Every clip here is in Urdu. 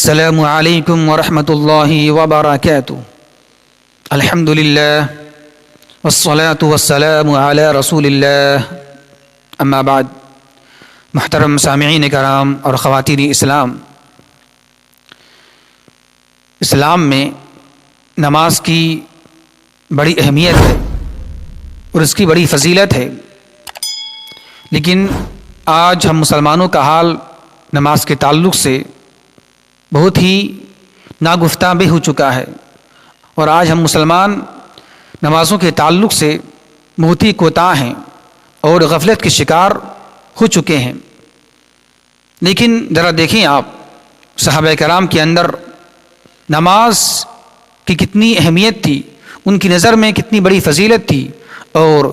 السلام علیکم ورحمۃ اللہ وبرکاتہ۔ الحمد للہ والصلاة والسلام علی رسول اللہ، اما بعد۔ محترم سامعین کرام اور خواتین اسلام، اسلام میں نماز کی بڑی اہمیت ہے اور اس کی بڑی فضیلت ہے، لیکن آج ہم مسلمانوں کا حال نماز کے تعلق سے بہت ہی ناگفتہ بے ہو چکا ہے، اور آج ہم مسلمان نمازوں کے تعلق سے بہت ہی کوتاہ ہیں اور غفلت کے شکار ہو چکے ہیں۔ لیکن ذرا دیکھیں آپ، صحابہ کرام کے اندر نماز کی کتنی اہمیت تھی، ان کی نظر میں کتنی بڑی فضیلت تھی، اور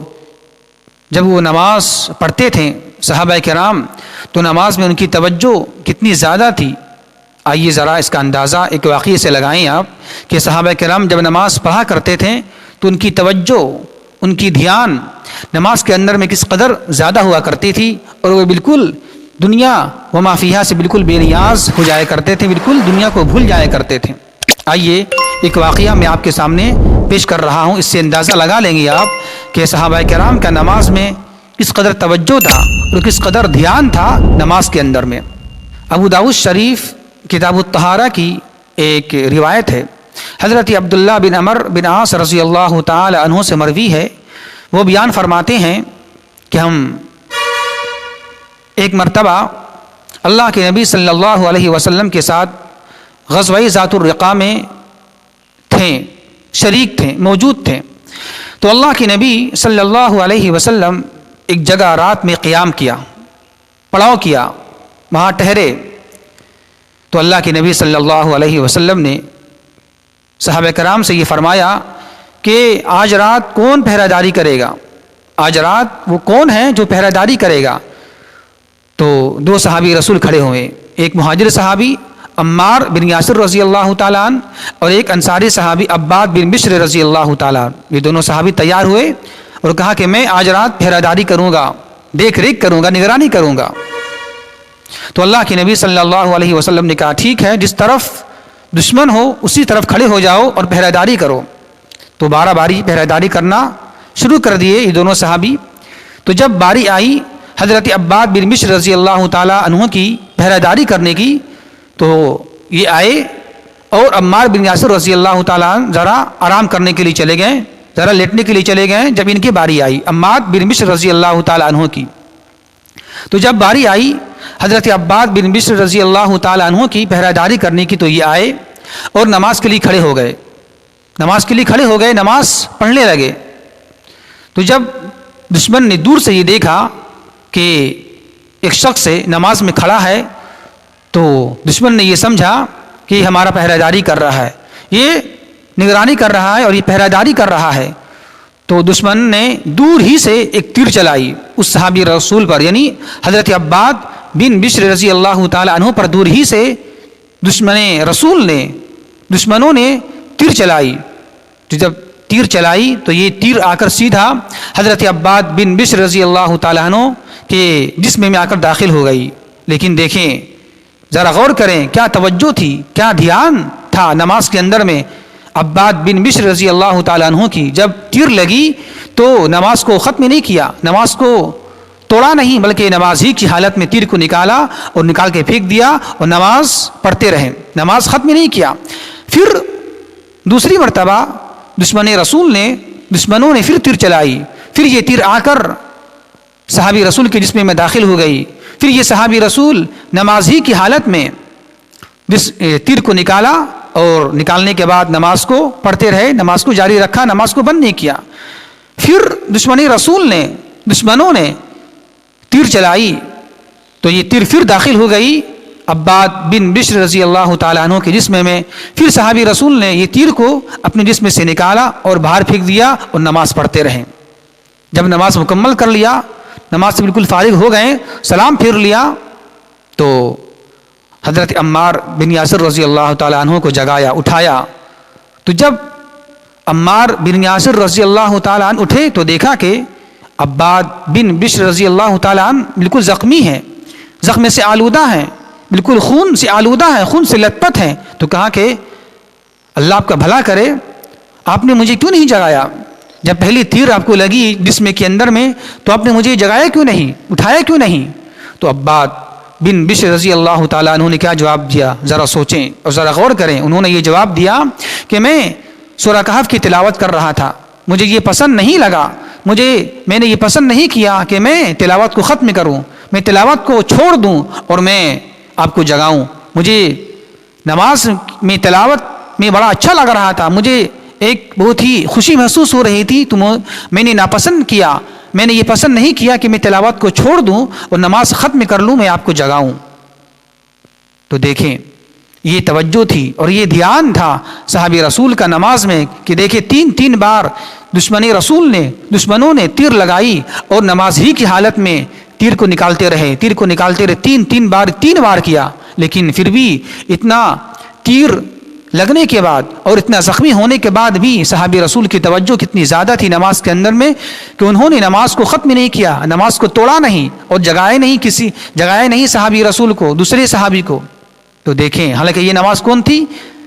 جب وہ نماز پڑھتے تھے صحابہ کرام تو نماز میں ان کی توجہ کتنی زیادہ تھی۔ آئیے ذرا اس کا اندازہ ایک واقعے سے لگائیں آپ کہ صحابہ کرام جب نماز پڑھا کرتے تھے تو ان کی توجہ، ان کی دھیان نماز کے اندر میں کس قدر زیادہ ہوا کرتی تھی، اور وہ بالکل دنیا و ما فیہا سے بالکل بے نیاز ہو جایا کرتے تھے، بالکل دنیا کو بھول جایا کرتے تھے۔ آئیے ایک واقعہ میں آپ کے سامنے پیش کر رہا ہوں، اس سے اندازہ لگا لیں گے آپ کہ صحابہ کرام کا نماز میں کس قدر توجہ تھا اور کس قدر دھیان تھا نماز کے اندر میں۔ ابو داؤد شریف کتاب الطہارہ کی ایک روایت ہے، حضرت عبداللہ بن عمر بن عاص رضی اللہ تعالی عنہ سے مروی ہے۔ وہ بیان فرماتے ہیں کہ ہم ایک مرتبہ اللہ کے نبی صلی اللہ علیہ وسلم کے ساتھ غزوہ ذات الرقاع میں تھے، شریک تھے، موجود تھے۔ تو اللہ کے نبی صلی اللہ علیہ وسلم ایک جگہ رات میں قیام کیا، پڑاؤ کیا، وہاں ٹھہرے۔ تو اللہ کے نبی صلی اللہ علیہ وسلم نے صحابہ کرام سے یہ فرمایا کہ آج رات کون پہرہ داری کرے گا، آج رات وہ کون ہے جو پہرہ داری کرے گا۔ تو دو صحابی رسول کھڑے ہوئے، ایک مہاجر صحابی عمار بن یاسر رضی اللہ تعالیٰ عنہ اور ایک انصاری صحابی عباد بن بشر رضی اللہ تعالیٰ عنہ۔ یہ دونوں صحابی تیار ہوئے اور کہا کہ میں آج رات پہرہ داری کروں گا، دیکھ ریکھ کروں گا، نگرانی کروں گا۔ تو اللہ کے نبی صلی اللہ علیہ وسلم نے کہا ٹھیک ہے، جس طرف دشمن ہو اسی طرف کھڑے ہو جاؤ اور پہرہ داری کرو۔ تو بارہ باری پہرہ داری کرنا شروع کر دیے یہ دونوں صحابی۔ تو جب باری آئی حضرت عباد بن بشر رضی اللہ تعالیٰ عنہ کی پہرہ داری کرنے کی، تو یہ آئے اور عمار بن یاسر رضی اللہ تعالیٰ عنہ ذرا آرام کرنے کے لیے چلے گئے، ذرا لیٹنے کے لیے چلے گئے۔ جب ان کی باری آئی عمار بن بشر رضی اللہ تعالیٰ عنہ کی، تو جب باری آئی حضرت عباد بن بشر رضی اللہ تعالیٰ عنہ کی پہرہ داری کرنے کی، تو یہ آئے اور نماز کے لیے کھڑے ہو گئے، نماز کے لیے کھڑے ہو گئے، نماز پڑھنے لگے۔ تو جب دشمن نے دور سے یہ دیکھا کہ ایک شخص نماز میں کھڑا ہے، تو دشمن نے یہ سمجھا کہ یہ ہمارا پہرہ داری کر رہا ہے، یہ نگرانی کر رہا ہے اور یہ پہرہ داری کر رہا ہے۔ تو دشمن نے دور ہی سے ایک تیر چلائی اس صحابی رسول پر، یعنی حضرت عباد بن بشر رضی اللہ تعالیٰ عنہ پر دور ہی سے دشمنوں نے تیر چلائی۔ تو جب تیر چلائی تو یہ تیر آ کر سیدھا حضرت عباد بن بشر رضی اللہ تعالیٰ عنہ کے جسم میں آ کر داخل ہو گئی۔ لیکن دیکھیں، ذرا غور کریں، کیا توجہ تھی، کیا دھیان تھا نماز کے اندر میں عباد بن بشر رضی اللہ تعالیٰ عنہ کی۔ جب تیر لگی تو نماز کو ختم نہیں کیا، نماز کو توڑا نہیں، بلکہ نماز ہی کی حالت میں تیر کو نکالا اور نکال کے پھینک دیا اور نماز پڑھتے رہے، نماز ختم نہیں کیا۔ پھر دوسری مرتبہ دشمنوں نے پھر تیر چلائی، پھر یہ تیر آ کر صحابی رسول کے جسم میں داخل ہو گئی۔ پھر یہ صحابی رسول نماز ہی کی حالت میں تیر کو نکالا اور نکالنے کے بعد نماز کو پڑھتے رہے، نماز کو جاری رکھا، نماز کو بند نہیں کیا۔ پھر دشمنوں نے تیر چلائی تو یہ تیر پھر داخل ہو گئی عباد بن بشر رضی اللہ تعالیٰ عنہ کے جسم میں۔ پھر صحابی رسول نے یہ تیر کو اپنے جسم سے نکالا اور باہر پھینک دیا اور نماز پڑھتے رہے۔ جب نماز مکمل کر لیا، نماز سے بالکل فارغ ہو گئے، سلام پھیر لیا، تو حضرت عمار بن یاسر رضی اللہ تعالیٰ عنہ کو جگایا، اٹھایا۔ تو جب عمار بن یاسر رضی اللہ تعالیٰ عنہ اٹھے تو دیکھا کہ عباد بن بشر رضی اللہ تعالیٰ عنہ بالکل زخمی ہیں، زخم سے آلودہ ہیں، بالکل خون سے آلودہ ہیں، خون سے لت پت ہیں، تو کہا کہ اللہ آپ کا بھلا کرے، آپ نے مجھے کیوں نہیں جگایا؟ جب پہلی تیر آپ کو لگی جسم کے اندر میں تو آپ نے مجھے جگایا کیوں نہیں، اٹھایا کیوں نہیں؟ تو عباد بن بشر رضی اللہ تعالیٰ عنہ نے کیا جواب دیا؟ ذرا سوچیں اور ذرا غور کریں. انہوں نے یہ جواب دیا کہ میں سورہ کہف کی تلاوت کر رہا تھا، مجھے یہ پسند نہیں لگا، میں نے یہ پسند نہیں کیا کہ میں تلاوت کو ختم کروں، میں تلاوت کو چھوڑ دوں اور میں آپ کو جگاؤں. مجھے نماز میں تلاوت میں بڑا اچھا لگ رہا تھا، مجھے ایک بہت ہی خوشی محسوس ہو رہی تھی، تو میں نے ناپسند کیا، میں نے یہ پسند نہیں کیا کہ میں تلاوت کو چھوڑ دوں اور نماز ختم کر لوں، میں آپ کو جگاؤں. تو دیکھیں یہ توجہ تھی اور یہ دھیان تھا صحابی رسول کا نماز میں کہ دیکھیں تین بار دشمنوں نے تیر لگائی اور نماز ہی کی حالت میں تیر کو نکالتے رہے، تین بار کیا، لیکن پھر بھی اتنا تیر لگنے کے بعد اور اتنا زخمی ہونے کے بعد بھی صحابی رسول کی توجہ کتنی زیادہ تھی نماز کے اندر میں کہ انہوں نے نماز کو ختم نہیں کیا، نماز کو توڑا نہیں اور جگائے نہیں صحابی رسول کو، دوسرے صحابی کو. تو دیکھیں حالانکہ یہ نماز کون تھی؟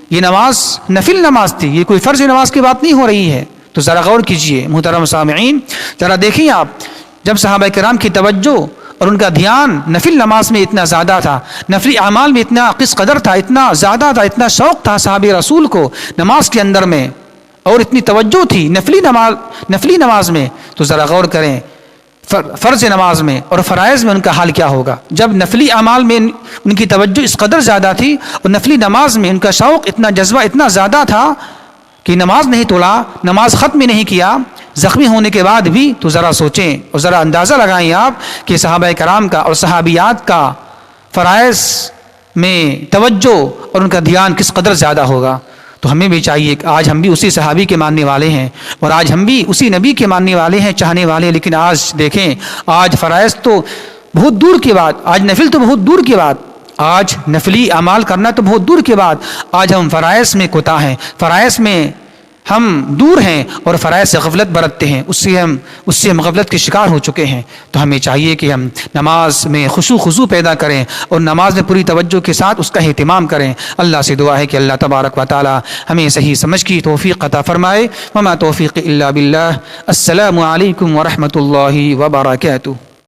یہ نماز نفل نماز تھی، یہ کوئی فرض نماز کی بات نہیں ہو رہی ہے. تو ذرا غور کیجئے محترم سامعین، ذرا دیکھیں آپ جب صحابہ کرام کی توجہ اور ان کا دھیان نفل نماز میں اتنا زیادہ تھا، نفلی اعمال میں اتنا کس قدر تھا، اتنا زیادہ تھا، اتنا شوق تھا صحابی رسول کو نماز کے اندر میں اور اتنی توجہ تھی نفلی نماز میں. تو ذرا غور کریں فرض نماز میں اور فرائض میں ان کا حال کیا ہوگا. جب نفلی اعمال میں ان کی توجہ اس قدر زیادہ تھی اور نفلی نماز میں ان کا شوق اتنا جذبہ اتنا زیادہ تھا کہ نماز نہیں توڑا، نماز ختم نہیں کیا زخمی ہونے کے بعد بھی. تو ذرا سوچیں اور ذرا اندازہ لگائیں آپ کہ صحابہ کرام کا اور صحابیات کا فرائض میں توجہ اور ان کا دھیان کس قدر زیادہ ہوگا. تو ہمیں بھی چاہیے کہ آج ہم بھی اسی صحابی کے ماننے والے ہیں اور آج ہم بھی اسی نبی کے ماننے والے ہیں، چاہنے والے. لیکن آج دیکھیں آج فرائض تو بہت دور کی بات، آج نفل تو بہت دور کی بات، آج نفلی اعمال کرنا تو بہت دور کی بات، آج ہم فرائض میں کوتاہ ہیں، فرائض میں ہم دور ہیں اور فرائض سے غفلت برتتے ہیں، اس سے ہم غفلت کے شکار ہو چکے ہیں. تو ہمیں چاہیے کہ ہم نماز میں خضوع پیدا کریں اور نماز میں پوری توجہ کے ساتھ اس کا اہتمام کریں. اللہ سے دعا ہے کہ اللہ تبارک و تعالی ہمیں صحیح سمجھ کی توفیق عطا فرمائے. وما توفیق الا باللہ. السلام علیکم ورحمۃ اللہ وبرکاتہ.